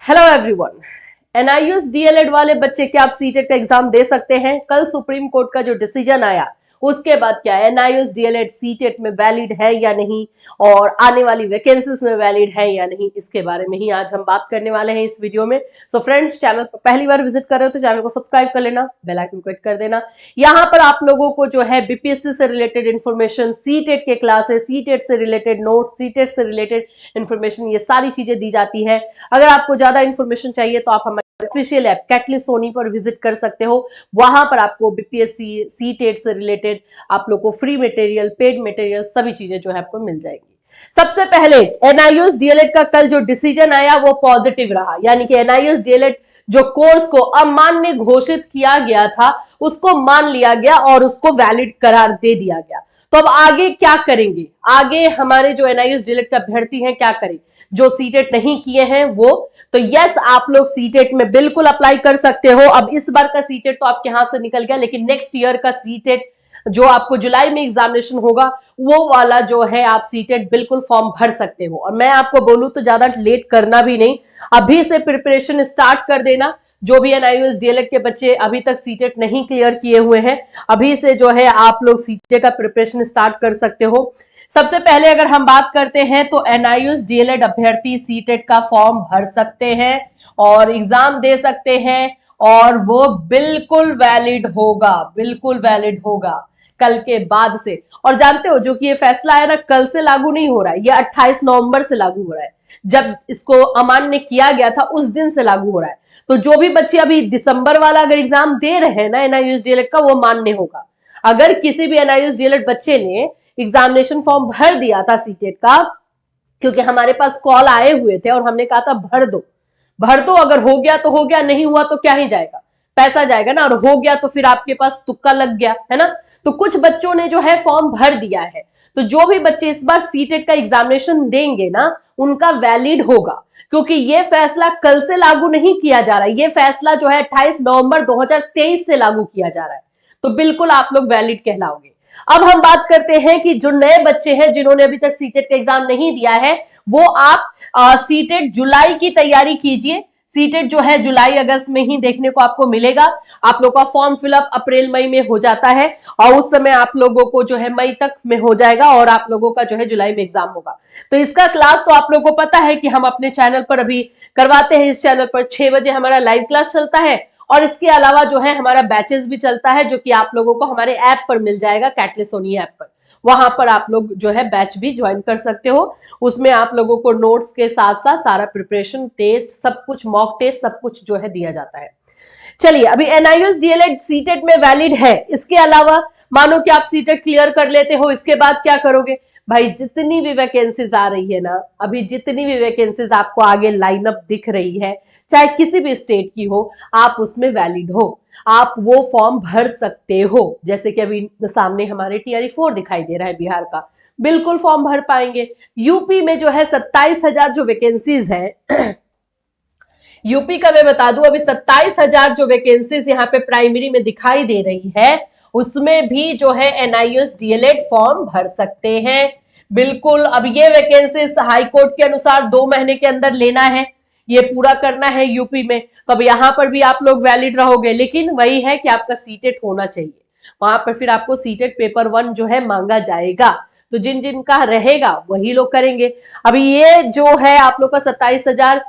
Hello everyone. NIUS DElEd वाले बच्चे क्या आप सीटेट का एग्जाम दे सकते हैं? कल सुप्रीम कोर्ट का जो डिसीजन आया उसके बाद क्या एनआईयूएस डीएलएड सीटेट में वैलिड है या नहीं और आने वाली वैकेंसीज में वैलिड है या नहीं, इसके बारे में ही आज हम बात करने वाले हैं इस वीडियो में। सो फ्रेंड्स, चैनल पर पहली बार विजिट कर रहे हो तो चैनल को सब्सक्राइब कर लेना, बेल आइकन को हिट कर देना। यहाँ पर आप लोगों को जो है बीपीएससी से रिलेटेड इन्फॉर्मेशन, सीटेट के क्लासेस, सीटेट से रिलेटेड नोट्स, सीटेट से रिलेटेड इन्फॉर्मेशन, ये सारी चीजें दी जाती है। अगर आपको ज्यादा इन्फॉर्मेशन चाहिए तो आप हमारे ऑफिशियल ऐप कैटलिस्ट सोनी पर विजिट कर सकते हो। वहां पर आपको बीपीएससी सीटेट से रिलेटेड आप लोग को फ्री मटेरियल, पेड मटेरियल, सभी चीजें जो है आपको मिल जाएगी। सबसे पहले एनआईयूएस डीएलएड का कल जो डिसीजन आया वो पॉजिटिव रहा, यानी कि एनआईयूएस डीएलएड जो कोर्स को अमान्य घोषित किया गया था उसको मान लिया गया और उसको वैलिड करार दे दिया गया। तो अब आगे क्या करेंगे? आगे हमारे जो एनआईयूएस डीएलएड का अभ्यर्थी हैं क्या करें? जो सीटेट नहीं किए हैं वो तो यस, आप लोग सीटेट में बिल्कुल अप्लाई कर सकते हो। अब इस बार का सीटेट तो आपके हाथ से निकल गया, लेकिन नेक्स्ट ईयर का सीटेट जो आपको जुलाई में एग्जामिनेशन होगा वो वाला जो है आप सीटेट बिल्कुल फॉर्म भर सकते हो। और मैं आपको बोलूं तो ज्यादा लेट करना भी नहीं, अभी से प्रिपरेशन स्टार्ट कर देना। जो भी एनआईयूएस डीएलएड के बच्चे अभी तक सीटेट नहीं क्लियर किए हुए हैं, अभी से जो है आप लोग सीटेट का प्रिपरेशन स्टार्ट कर सकते हो। सबसे पहले अगर हम बात करते हैं तो एनआईयूएस डीएलएड अभ्यर्थी सीटेट का फॉर्म भर सकते हैं और एग्जाम दे सकते हैं और वो बिल्कुल वैलिड होगा, बिल्कुल वैलिड होगा कल के बाद से। और जानते हो जो कि ये फैसला है ना, कल से लागू नहीं हो रहा है, ये 28 नवंबर से लागू हो रहा है। जब इसको अमान्य किया गया था उस दिन से लागू हो रहा है। तो जो भी बच्चे अभी दिसंबर वाला अगर एग्जाम दे रहे हैं ना एनआईयूएस डीएलएड का, वो मान्य होगा। अगर किसी भी एनआईयूएस डीएलएड बच्चे ने एग्जामिनेशन फॉर्म भर दिया था सीटेट का, क्योंकि हमारे पास कॉल आए हुए थे और हमने कहा था भर दो, भर दो, अगर हो गया तो हो गया, नहीं हुआ तो क्या ही जाएगा, पैसा जाएगा ना, और हो गया तो फिर आपके पास तुक्का लग गया है ना। तो कुछ बच्चों ने जो है फॉर्म भर दिया है, तो जो भी बच्चे इस बार सीटेट का एग्जामिनेशन देंगे ना उनका वैलिड होगा, क्योंकि ये फैसला कल से लागू नहीं किया जा रहा है, ये फैसला जो है 28 नवंबर 2023 से लागू किया जा रहा है। तो बिल्कुल आप लोग वैलिड कहलाओगे। अब हम बात करते हैं कि जो नए बच्चे हैं जिन्होंने अभी तक सीटेट का एग्जाम नहीं दिया है, वो आप सीटेट जुलाई की तैयारी कीजिए। सीटेट जो है जुलाई अगस्त में ही देखने को आपको मिलेगा। आप लोगों का फॉर्म फिलअप अप्रैल मई में हो जाता है और उस समय आप लोगों को जो है मई तक में हो जाएगा और आप लोगों का जो है जुलाई में एग्जाम होगा। तो इसका क्लास तो आप लोगों को पता है कि हम अपने चैनल पर अभी करवाते हैं। इस चैनल पर 6 बजे हमारा लाइव क्लास चलता है और इसके अलावा जो है हमारा बैचेस भी चलता है, जो कि आप लोगों को हमारे ऐप पर मिल जाएगा, कैटलिस्ट सोनी ऐप पर। वहां पर आप लोग जो है बैच भी ज्वाइन कर सकते हो। उसमें आप लोगों को नोट्स के साथ साथ सारा प्रिपरेशन, टेस्ट, सब कुछ, मॉक टेस्ट, सब कुछ जो है दिया जाता है। चलिए, अभी एनआईयूएस डीएलएड सीटेट में वैलिड है। इसके अलावा मानो कि आप सीटेट क्लियर कर लेते हो, इसके बाद क्या करोगे? भाई जितनी भी वैकेंसीज आ रही है ना, अभी जितनी भी वैकेंसीज आपको आगे लाइनअप दिख रही है, चाहे किसी भी स्टेट की हो, आप उसमें वैलिड हो, आप वो फॉर्म भर सकते हो। जैसे कि अभी सामने हमारे टीआरई 4 दिखाई दे रहा है बिहार का, बिल्कुल फॉर्म भर पाएंगे। यूपी में जो है 27,000 जो वैकेंसीज है यूपी का मैं बता दूं, अभी 27,000 जो वैकेंसीज यहाँ पे प्राइमरी में दिखाई दे रही है, उसमें भी जो है एनआईयूएस डीएलएड फॉर्म भर सकते हैं बिल्कुल। अब ये वैकेंसीज हाई कोर्ट के अनुसार 2 महीने के अंदर लेना है, ये पूरा करना है यूपी में। तो अब यहाँ पर भी आप लोग वैलिड रहोगे, लेकिन वही है कि आपका सीटेट होना चाहिए। वहां पर फिर आपको सीटेट पेपर 1 जो है मांगा जाएगा, तो जिन जिन का रहेगा वही लोग करेंगे। अभी ये जो है आप लोग का 27,000,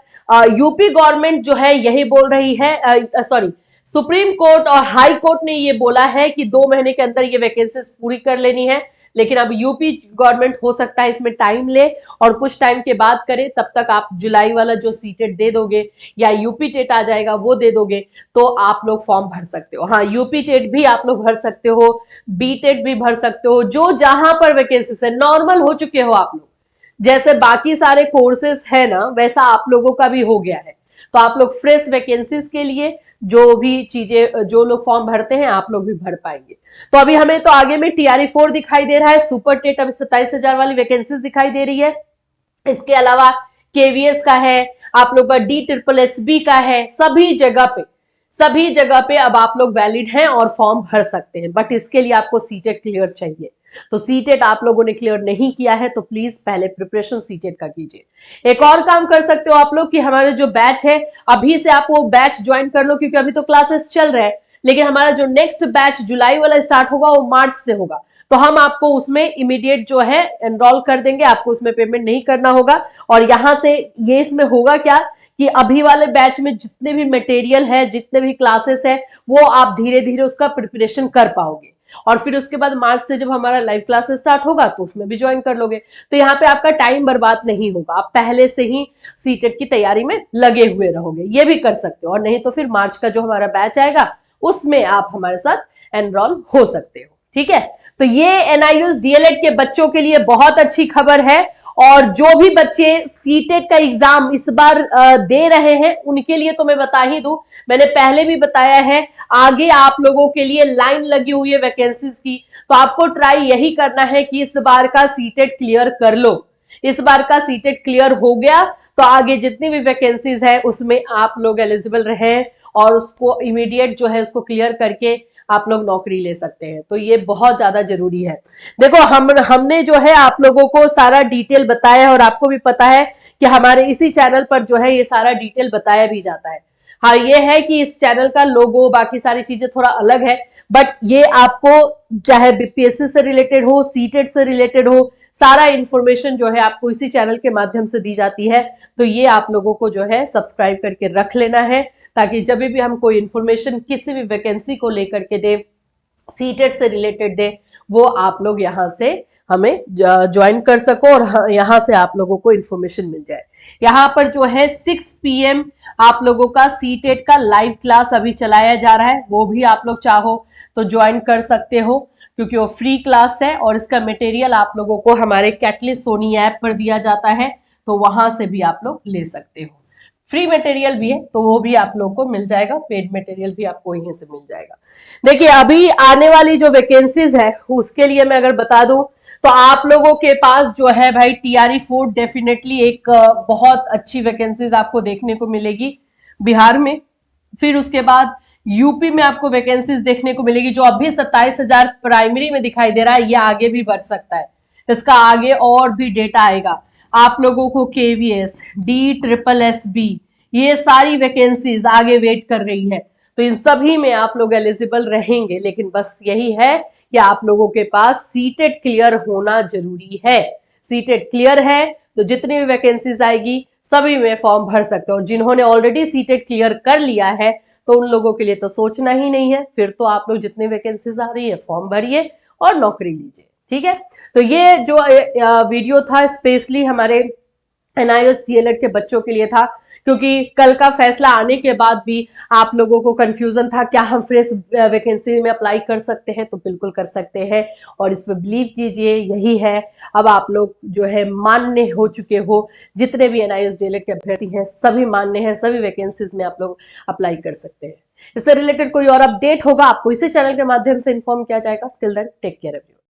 यूपी गवर्नमेंट जो है यही बोल रही है, सॉरी, सुप्रीम कोर्ट और हाई कोर्ट ने ये बोला है कि 2 महीने के अंदर ये वैकेंसीज पूरी कर लेनी है। लेकिन अब यूपी गवर्नमेंट हो सकता है इसमें टाइम ले और कुछ टाइम के बाद करे, तब तक आप जुलाई वाला जो सीटेट दे दोगे या यूपी टेट आ जाएगा वो दे दोगे, तो आप लोग फॉर्म भर सकते हो। हाँ, यूपी टेट भी आप लोग भर सकते हो, बी टेट भी भर सकते हो, जो जहां पर वैकेंसीज है। नॉर्मल हो चुके हो आप लोग, जैसे बाकी सारे कोर्सेस है ना वैसा आप लोगों का भी हो गया है। तो आप लोग फ्रेश वैकेंसीज के लिए जो भी चीजें, जो लोग फॉर्म भरते हैं, आप लोग भी भर पाएंगे। तो अभी हमें तो आगे में टीआरई 4 दिखाई दे रहा है, सुपर टेट अभी 27,000 वाली वैकेंसीज दिखाई दे रही है। इसके अलावा केवीएस का है, आप लोग का DSSSB का है, सभी जगह पे सभी जगह पे अब आप लोग वैलिड हैं और फॉर्म भर सकते हैं, बट इसके लिए आपको सीटेट क्लियर चाहिए। तो सीटेट आप लोगों ने क्लियर नहीं किया है तो प्लीज पहले प्रिपरेशन सीटेट का कीजिए। एक और काम कर सकते हो आप लोग कि हमारे जो बैच है अभी से आप वो बैच ज्वाइन कर लो, क्योंकि अभी तो क्लासेस चल रहे हैं, लेकिन हमारा जो नेक्स्ट बैच जुलाई वाला स्टार्ट होगा वो मार्च से होगा। तो हम आपको उसमें इमीडिएट जो है एनरोल कर देंगे, आपको उसमें पेमेंट नहीं करना होगा। और यहां से ये इसमें होगा क्या कि अभी वाले बैच में जितने भी मटेरियल है, जितने भी क्लासेस है, वो आप धीरे धीरे उसका प्रिपरेशन कर पाओगे। और फिर उसके बाद मार्च से जब हमारा लाइव क्लासेस स्टार्ट होगा तो उसमें भी ज्वाइन कर लोगे। तो यहाँ पे आपका टाइम बर्बाद नहीं होगा, आप पहले से ही सीटेट की तैयारी में लगे हुए रहोगे। ये भी कर सकते हो, और नहीं तो फिर मार्च का जो हमारा बैच आएगा उसमें आप हमारे साथ एनरोल हो सकते हो। ठीक है, तो ये NIOS DLED के बच्चों के लिए बहुत अच्छी खबर है। और जो भी बच्चे सीटेट का एग्जाम इस बार दे रहे हैं उनके लिए तो मैं बता ही दूं, मैंने पहले भी बताया है, आगे आप लोगों के लिए लाइन लगी हुई है वैकेंसीज की। तो आपको ट्राई यही करना है कि इस बार का सीटेट क्लियर कर लो। इस बार का सीटेट क्लियर हो गया तो आगे जितनी भी वैकेंसीज है उसमें आप लोग एलिजिबल रहे और उसको इमीडिएट जो है उसको क्लियर करके आप लोग नौकरी ले सकते हैं। तो ये बहुत ज्यादा जरूरी है। देखो हमने जो है आप लोगों को सारा डिटेल बताया है, और आपको भी पता है कि हमारे इसी चैनल पर जो है ये सारा डिटेल बताया भी जाता है। हाँ, ये है कि इस चैनल का लोगो बाकी सारी चीजें थोड़ा अलग है, बट ये आपको चाहे BPSC से रिलेटेड हो, सीटेट से रिलेटेड हो, सारा इंफॉर्मेशन जो है आपको इसी चैनल के माध्यम से दी जाती है। तो ये आप लोगों को जो है सब्सक्राइब करके रख लेना है, ताकि जब भी हम कोई इंफॉर्मेशन किसी भी वैकेंसी को लेकर के दे, सीटेट से रिलेटेड दे, वो आप लोग यहाँ से हमें ज्वाइन कर सको और यहाँ से आप लोगों को इंफॉर्मेशन मिल जाए। यहाँ पर जो है 6 PM आप लोगों का सीटेट का लाइव क्लास अभी चलाया जा रहा है, वो भी आप लोग चाहो तो ज्वाइन कर सकते हो, क्योंकि वो फ्री क्लास है और इसका मटेरियल आप लोगों को हमारे कैटलिस्ट सोनी ऐप पर दिया जाता है, तो वहां से भी आप लोग ले सकते हो। फ्री मटेरियल भी है तो वो भी आप लोगों को मिल जाएगा, पेड मटेरियल भी आपको यहीं से मिल जाएगा। देखिए, अभी आने वाली जो वैकेंसीज है उसके लिए मैं अगर बता दूं तो आप लोगों के पास जो है भाई TRE 4 डेफिनेटली एक बहुत अच्छी वैकेंसीज आपको देखने को मिलेगी बिहार में। फिर उसके बाद यूपी में आपको वैकेंसीज देखने को मिलेगी, जो अभी 27,000 प्राइमरी में दिखाई दे रहा है, ये आगे भी बढ़ सकता है, इसका आगे और भी डेटा आएगा। आप लोगों को KVS, DSSB, ये सारी वैकेंसीज आगे वेट कर रही है, तो इन सभी में आप लोग एलिजिबल रहेंगे। लेकिन बस यही है कि आप लोगों के पास सीटेट क्लियर होना जरूरी है। सीटेट क्लियर है तो जितनी भी वैकेंसीज आएगी सभी में फॉर्म भर सकते हो। और जिन्होंने ऑलरेडी सीटेट क्लियर कर लिया है तो उन लोगों के लिए तो सोचना ही नहीं है, फिर तो आप लोग जितनी वैकेंसीज आ रही है फॉर्म भरिए और नौकरी लीजिए। ठीक है, तो ये जो वीडियो था स्पेशली हमारे NIOS DLED के बच्चों के लिए था, क्योंकि कल का फैसला आने के बाद भी आप लोगों को कंफ्यूजन था क्या हम फ्रेश वैकेंसी में अप्लाई कर सकते हैं, तो बिल्कुल कर सकते हैं। और इसमें बिलीव कीजिए यही है, अब आप लोग जो है मान्य हो चुके हो, जितने भी NIOS DLED के अभ्यर्थी हैं सभी मान्य हैं, सभी वैकेंसीज में आप लोग अप्लाई कर सकते हैं। इससे रिलेटेड कोई और अपडेट होगा आपको इसी चैनल के माध्यम से इन्फॉर्म किया जाएगा। Till then take care everyone.